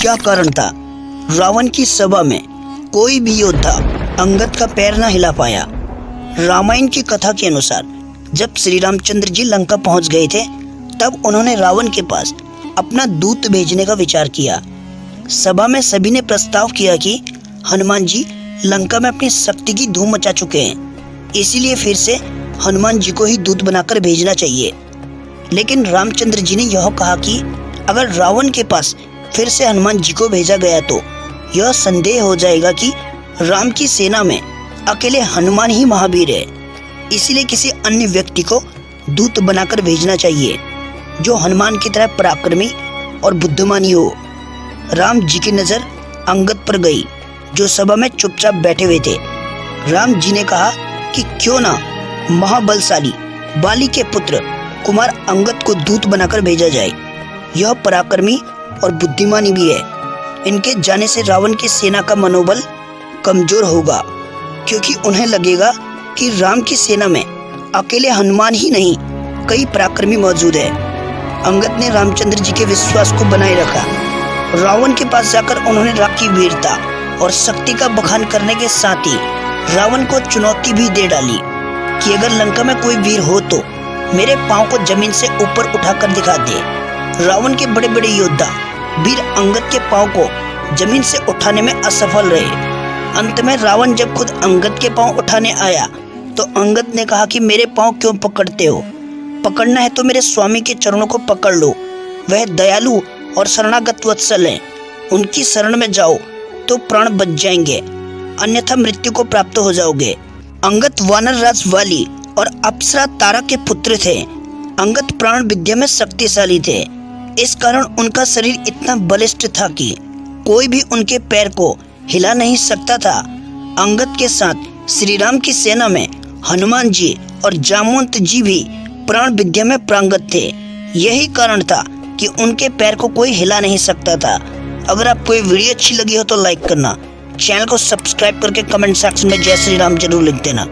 क्या कारण था? रावण की सभा में कोई भी योद्धा अंगद का पैर न हिला पाया। रामायण की कथा के अनुसार जब श्री रामचंद्र जी लंका पहुंच गए थे, तब उन्होंने रावण के पास अपना दूत भेजने का विचार किया। सभा में सभी ने प्रस्ताव किया कि हनुमान जी लंका में अपनी शक्ति की धूम मचा चुके हैं, इसीलिए फिर से हनुमान जी को ही दूत बनाकर भेजना चाहिए। लेकिन रामचंद्र जी ने यह कहा कि अगर रावण के पास फिर से हनुमान जी को भेजा गया तो यह संदेह हो जाएगा कि राम की सेना में अकेले हनुमान ही महावीर है, इसीलिए किसी अन्य व्यक्ति को दूत बनाकर भेजना चाहिए जो हनुमान की तरह पराक्रमी और बुद्धिमानी हो। राम जी की नज़र अंगद पर गई, जो सभा में चुपचाप बैठे हुए थे। राम जी ने कहा कि क्यों ना महाबलशाली बाली के पुत्र कुमार अंगद को दूत बनाकर भेजा जाए। यह पराक्रमी और बुद्धिमानी भी है। इनके जाने से रावण की सेना का मनोबल कमजोर होगा, क्योंकि उन्हें लगेगा कि राम की सेना में अकेले हनुमान ही नहीं, कई पराक्रमी मौजूद है। अंगद ने रामचंद्र जी के विश्वास को बनाए रखा। रावण के पास जाकर उन्होंने राम की वीरता और शक्ति का बखान करने के साथ ही रावण को चुनौती भी दे डाली कि अगर लंका में कोई वीर हो तो मेरे पांव को जमीन से ऊपर उठाकर दिखा दे। रावण के बड़े बड़े योद्धा वीर अंगद के पांव को जमीन से उठाने में असफल रहे। अंत में रावण जब खुद अंगद के पांव उठाने आया तो अंगद ने कहा कि मेरे पांव क्यों पकड़ते हो? पकड़ना है तो मेरे स्वामी के चरणों को पकड़ लो। वह दयालु और शरणागत वत्सल हैं। उनकी शरण में जाओ तो प्राण बच जाएंगे, अन्यथा मृत्यु को प्राप्त हो जाओगे। अंगद वानर राज वाली और अप्सरा तारा के पुत्र थे। अंगद प्राण विद्या में शक्तिशाली थे। इस कारण उनका शरीर इतना बलिष्ठ था कि कोई भी उनके पैर को हिला नहीं सकता था। अंगद के साथ श्री राम की सेना में हनुमान जी और जामवंत जी भी प्राण विद्या में प्रांगत थे। यही कारण था कि उनके पैर को कोई हिला नहीं सकता था। अगर आपको ये वीडियो अच्छी लगी हो तो लाइक करना, चैनल को सब्सक्राइब करके कमेंट सेक्शन में जय श्री राम जरूर लिख देना।